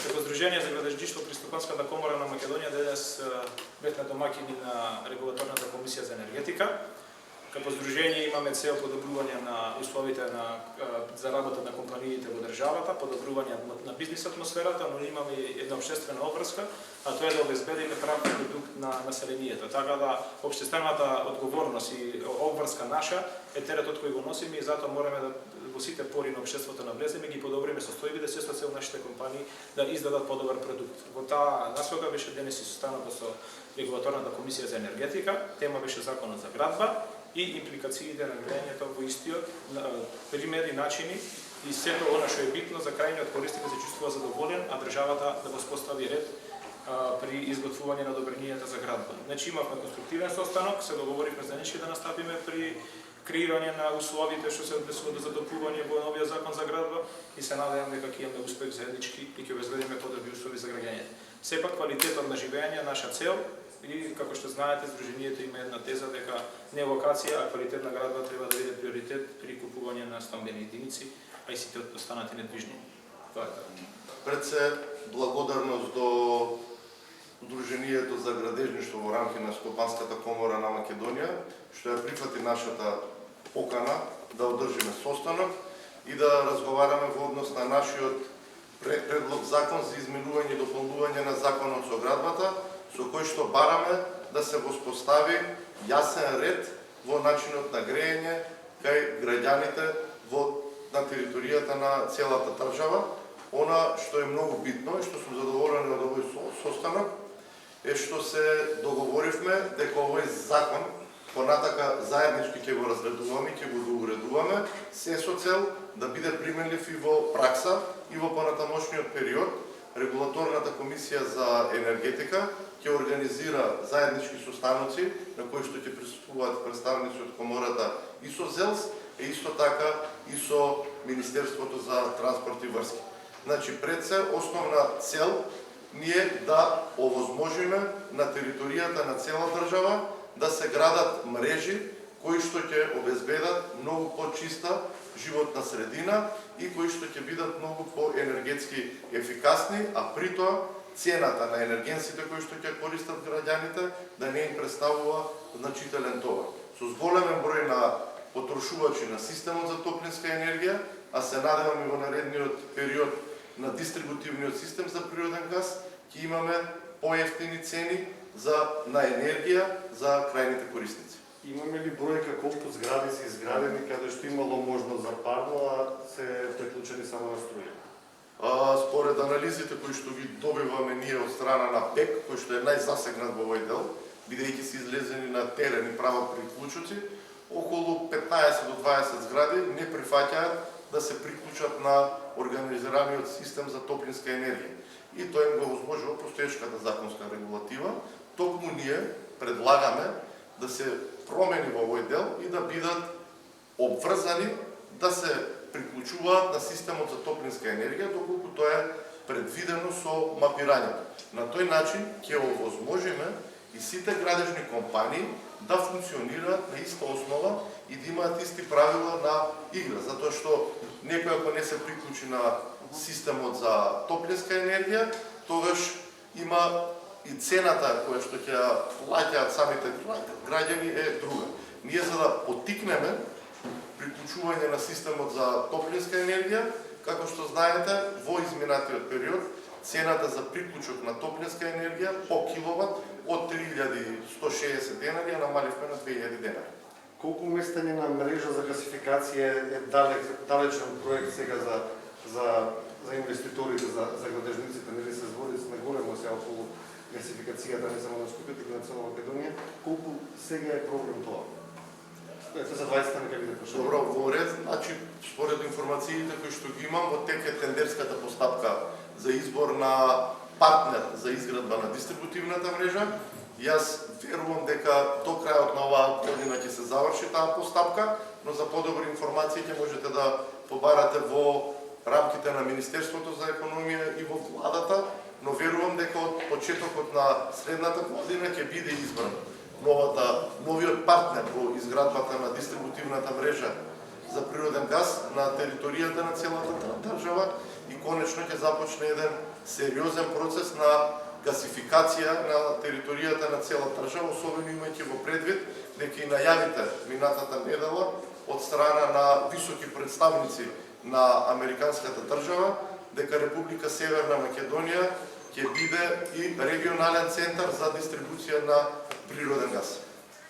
Како Здружение за градежништво при Стопанската комора на Македонија денес бевме домаќини на Регулаторната комисија за енергетика. Како Здружение имаме цел подобрување на условите за работа на компаниите во државата, подобрување на бизнис атмосферата, но имаме и една општествена обврска, а тоа е да обезбедиме прав продукт на населението. Така да општествената одговорност и обврска наша е теретот кој го носиме и затоа мораме да во сите пори на општеството навлеземе, ги подобриме состојбите, се со цел нашите компании да издадат подобар продукт. Во таа насока беше денес и состанокот со Регулаторната комисија за енергетика, тема беше законот за градба и импликациите на грејањето во истиот, примери, начини и сето она што е битно за крајниот корисник да се чувствува задоволен, а државата да го спостави ред при изготвување на одобренијата за градба. Значи имавме конструктивен состанок, се договоривме заеднички да настапиме при креирање на условите што се однесуваат за допување во новиот закон за градба и се надевам дека ќе имаме успех заеднички и ќе обезбедиме подобри услови за граѓањето. Сепак квалитетот на живење е наша цел и како што знаете Здруженијето има една теза дека не локација, а квалитет на градба треба да биде приоритет при купување на стамбени единици, а и сите останати недвижни. Тоа е така. Пред се благодарност до Здруженијето за градежништво во рамки на Стопанската комора на Македонија, што ја прифати нашата покана да одржиме состанок и да разговараме во однос на нашиот предлог закон за изменување и дополнување на законот со градбата, со кој што бараме да се воспостави јасен ред во начинот на грејење кај граѓаните на територијата на целата држава. Она што е многу битно и што сум задоволен од овој состанок е што се договоривме дека овој закон понатака заеднички ќе го разгледуваме, ќе го доуредуваме, се со цел да биде применлив и во пракса и во понатамошниот период. Регулаторната комисија за енергетика ќе организира заеднички состаноци на кои што ќе присуствуваат представници од комората и со ЗЕЛС, и исто така и со Министерството за транспорт и врски. Значи, пред се основна цел ние да овозможиме на територијата на цела држава да се градат мрежи кои што ќе обезбедат многу почиста животна средина и кои што ќе бидат многу поенергетски ефикасни, а при тоа цената на енергенсите кои што ќе користат граѓаните да не им представува значителен товар. Со зголемен број на потрошувачи на системот за топлинска енергија, а се надеваме во наредниот период на дистрибутивниот систем за природен газ, ќе имаме поевтини цени на енергија за крајните корисници. Имаме ли бројка колку згради се изградени каде што имало можност за парно, а се приклучени само на струја? Според анализите кои што ги добиваме ние од страна на ПЕК, кој што е најзасегнат во овој дел, бидејќи се излезени на терен и прават приклучоци, околу 15 до 20 згради не прифаќаат да се приклучат на организираниот систем за топлинска енергија. И тоа им го возможува постоечката законска регулатива. Токму ние предлагаме да се промени во овој дел и да бидат обврзани да се приклучуваат на системот за топлинска енергија, доколку тоа е предвидено со мапирањето. На тој начин ќе овозможиме и сите градежни компании да функционираат на иста основа и да имаат исти правила на игра, затоа што некој ако не се приклучи на системот за топлинска енергија, тогаш има и цената која што ќе плаќаат самите граѓани е друга. Ние за да поттикнеме приклучување на системот за топлинска енергија, како што знаете, во изминатиот период цената за приклучок на топлинска енергија по киловат од 3160 денари намаливме на 2000 денари. Колку местење на мрежа за гасификација е далечен проект сега за инвеститорите, за градежниците, нели се збори на големо сега околу гасификацијата не само на Скопје, туку на цела Македонија. Колку сега е проблем тоа? Ето за 20 стане ќе биде прошено. Добро, во ред, значи според информациите кои што ги имам, во тек е тендерската постапка за избор на партнер за изградба на дистрибутивната мрежа. Јас верувам дека до крајот на оваа година ќе се заврши таа постапка, но за подобри информации ќе можете да побарате во рамките на Министерството за економија и во владата, но верувам дека од почетокот на следната година ќе биде избран новиот партнер во изградбата на дистрибутивната мрежа за природен газ на територијата на целата држава и конечно ќе започне еден сериозен процес на гасификација на територијата на целата држава, особено имајќи во предвид дека и најавите минатата недела од страна на високи представници на американската држава дека Република Северна Македонија ќе биде и регионален центар за дистрибуција на природен газ.